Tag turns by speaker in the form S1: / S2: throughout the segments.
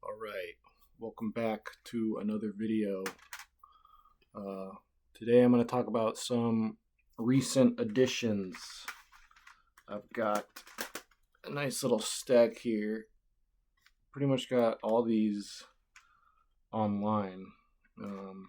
S1: Alright, welcome back to another video. Today I'm going to talk about some recent additions. I've got a nice little stack here. Pretty much got all these online. On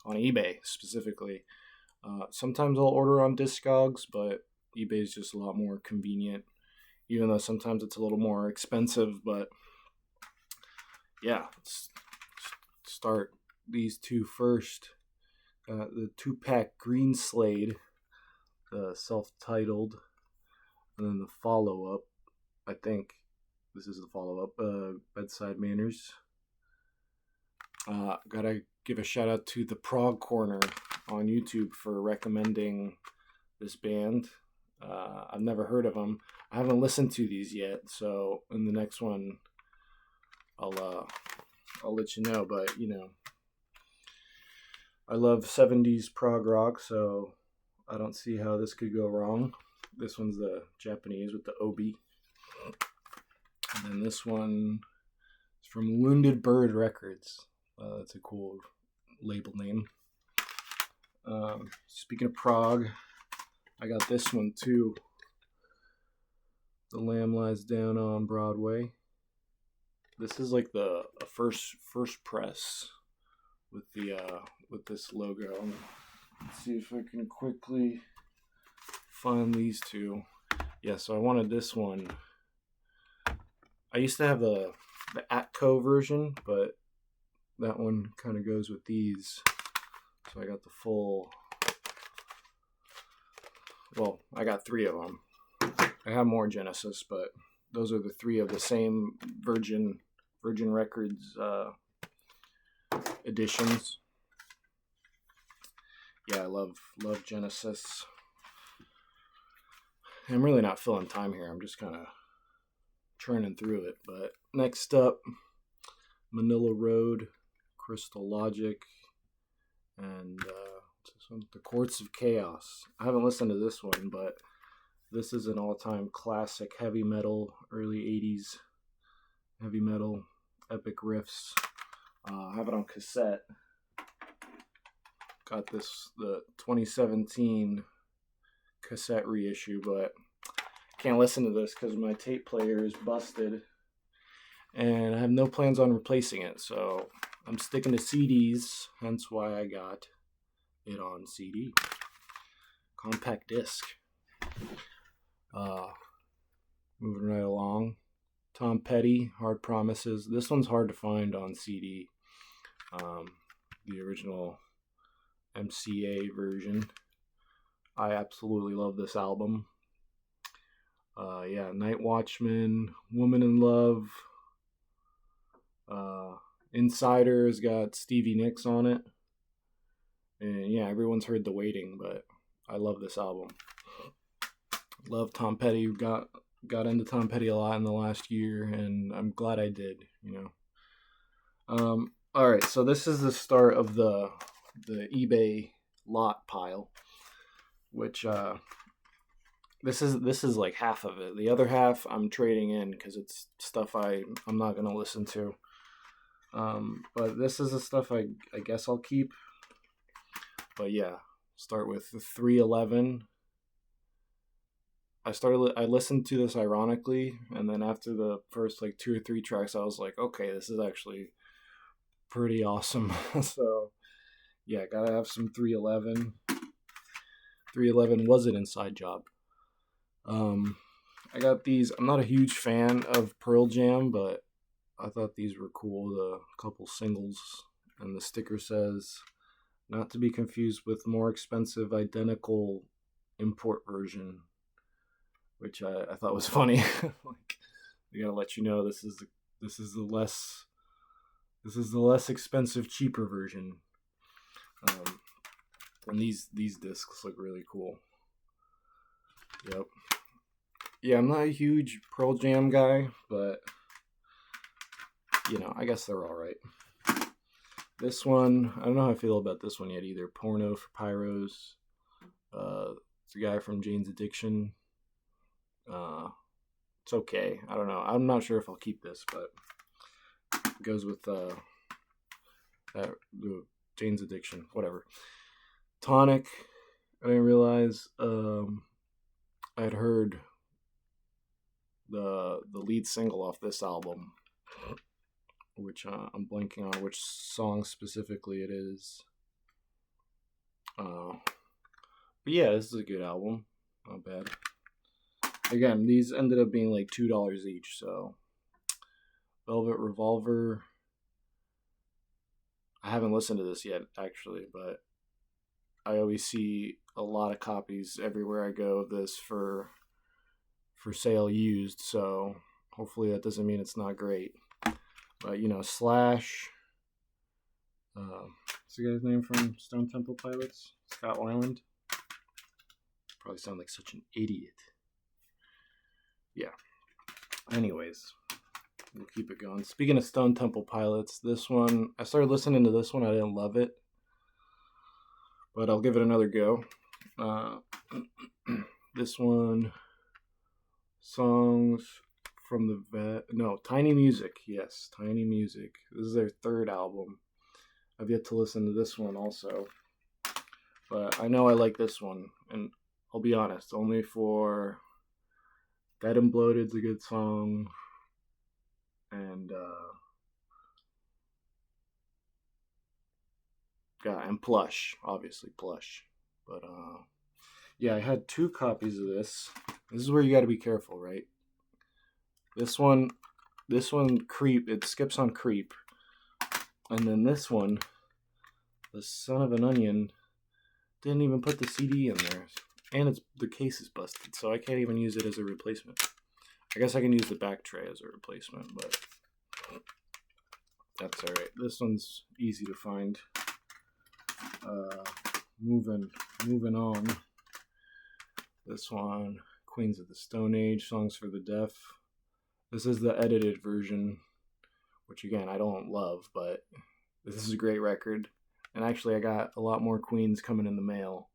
S1: eBay specifically. Sometimes I'll order on Discogs, but eBay is just a lot more convenient. Even though sometimes it's a little more expensive, but yeah, let's start these two first. The 2-pack Greenslade, the self-titled, and then the follow-up, I think this is the follow-up, Bedside Manners. Gotta give a shout out to the Prog Corner on YouTube for recommending this band. I've never heard of them. I haven't listened to these yet, so in the next one, I'll let you know. But I love 70s prog rock, so I don't see how this could go wrong. This one's the Japanese with the obi, and then this one is from Wounded Bird Records. That's a cool label name. Speaking of prog, I got this one too. The Lamb Lies Down on Broadway. This is like the first press with the with this logo. Let's see if I can quickly find these two. Yeah, so I wanted this one. I used to have the Atco version, but that one kind of goes with these. So I got the full. Well, I got 3 of them. I have more Genesis, but those are the 3 of the same Virgin Records editions. Yeah, I love Genesis. I'm really not filling time here. I'm just kind of churning through it. But next up, Manila Road, Crystal Logic, and The Courts of Chaos. I haven't listened to this one, but this is an all-time classic heavy metal, early 80s heavy metal, epic riffs. I have it on cassette. Got the 2017 cassette reissue, but can't listen to this because my tape player is busted, and I have no plans on replacing it, so I'm sticking to CDs, hence why I got it on CD. Compact disc. Moving right along. Tom Petty, Hard Promises. This one's hard to find on CD. The original MCA version. I absolutely love this album. Night Watchman, Woman in Love. Insider has got Stevie Nicks on it. And yeah, everyone's heard The Waiting, but I love this album. Love Tom Petty. Got into Tom Petty a lot in the last year, and I'm glad I did, Alright, so this is the start of the eBay lot pile, which this is like half of it. The other half I'm trading in because it's stuff I'm not gonna listen to. But this is the stuff I guess I'll keep. But yeah, start with the 311. I listened to this ironically, and then after the first 2 or 3 tracks, I was like, okay, this is actually pretty awesome. So yeah, gotta have some 311. 311 was an inside job. I got these. I'm not a huge fan of Pearl Jam, but I thought these were cool. The couple singles, and the sticker says, not to be confused with more expensive identical import version, which I thought was funny. They gotta let you know this is the less expensive, cheaper version. And these discs look really cool. Yep. Yeah, I'm not a huge Pearl Jam guy, but I guess they're all right. This one, I don't know how I feel about this one yet either. Porno for Pyros. It's a guy from Jane's Addiction. It's okay. I don't know. I'm not sure if I'll keep this, but it goes with the Jane's Addiction, whatever. Tonic. I didn't realize I had heard the lead single off this album, which I'm blanking on which song specifically it is. But yeah, this is a good album. Not bad. Again, these ended up being like $2 each, so Velvet Revolver. I haven't listened to this yet, actually, but I always see a lot of copies everywhere I go of this for sale used, so hopefully that doesn't mean it's not great. But, Slash, what's the guy's name from Stone Temple Pilots? Scott Weiland. Probably sound like such an idiot. Yeah. Anyways, we'll keep it going. Speaking of Stone Temple Pilots, this one, I started listening to this one. I didn't love it, but I'll give it another go. This one, songs from the Tiny Music. Yes, Tiny Music. This is their third album. I've yet to listen to this one also, but I know I like this one, and I'll be honest, only for Dead and Bloated's a good song, and and Plush, obviously Plush. But yeah, I had 2 copies of this. This is where you got to be careful, right? This one, Creep. It skips on Creep, and then this one, the son of an onion, didn't even put the CD in there, and the case is busted, so I can't even use it as a replacement. I guess I can use the back tray as a replacement, but that's all right. This one's easy to find. Moving on. This one, Queens of the Stone Age, Songs for the Deaf. This is the edited version, which again I don't love, but this is a great record. And actually, I got a lot more Queens coming in the mail,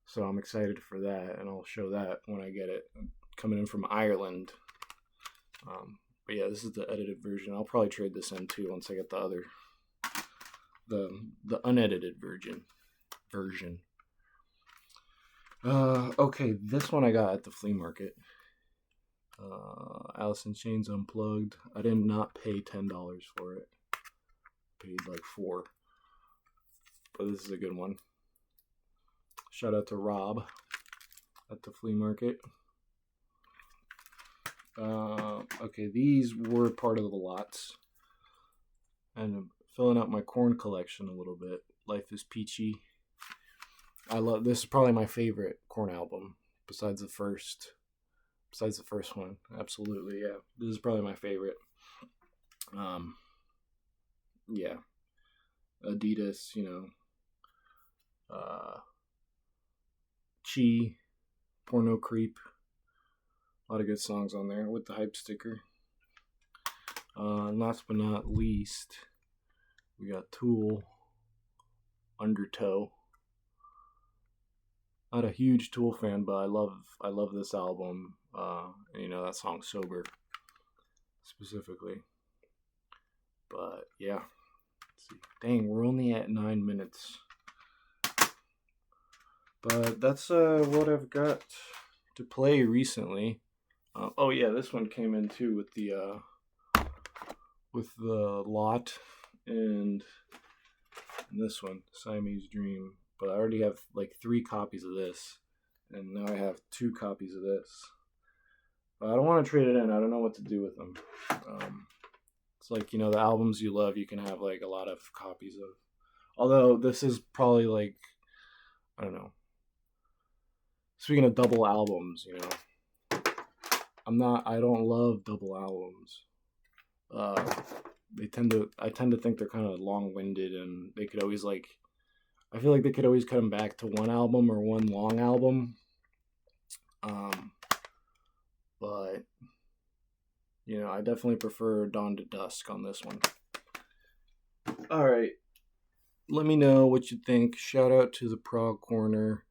S1: so I'm excited for that, and I'll show that when I get it. Coming in from Ireland. But yeah, this is the edited version. I'll probably trade this in too once I get the unedited version. Okay, this one I got at the flea market. Alice in Chains Unplugged. I did not pay $10 for it. Paid like $4. But this is a good one. Shout out to Rob at the flea market. Okay, these were part of the lots. And I'm filling out my Korn collection a little bit. Life is Peachy. This is probably my favorite Korn album besides the first one. Absolutely, yeah. This is probably my favorite. Yeah. Adidas, Chi, Porno Creep. A lot of good songs on there with the hype sticker. Last but not least, we got Tool, Undertow. Not a huge Tool fan, but I love this album. And that song Sober specifically. But yeah, let's see. Dang, we're only at 9 minutes. But that's what I've got to play recently. Oh yeah, this one came in too with the lot and this one, Siamese Dream. But I already have like 3 copies of this, and now I have 2 copies of this. But I don't want to trade it in. I don't know what to do with them. It's like, the albums you love, you can have like a lot of copies of. Although this is probably like, I don't know. Speaking of double albums, I don't love double albums. I tend to think they're kind of long-winded, and they could always I feel like they could always come back to one album or one long album. But I definitely prefer Dawn to Dusk on this one. All right. Let me know what you think. Shout out to the Prog Corner.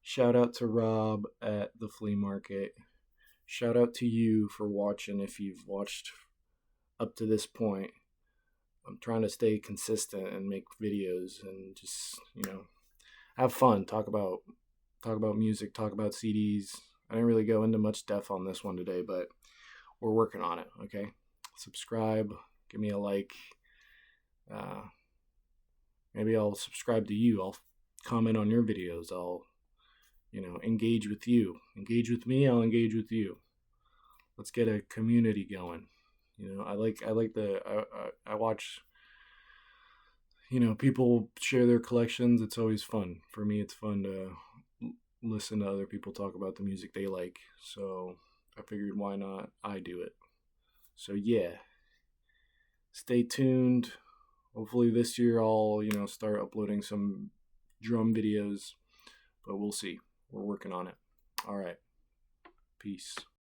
S1: Shout out to Rob at the flea market. shout out to you for watching if you've watched up to this point. I'm trying to stay consistent and make videos and just, have fun, talk about music, talk about CDs. I didn't really go into much depth on this one today, but we're working on it, okay? Subscribe, give me a like. Maybe I'll subscribe to you. I'll comment on your videos. I'll, engage with you. Engage with me, I'll engage with you. Let's get a community going. I watch, people share their collections. It's always fun. For me, it's fun to listen to other people talk about the music they like. So I figured, why not I do it? So yeah, stay tuned. Hopefully this year I'll, start uploading some drum videos, but we'll see. We're working on it. All right. Peace.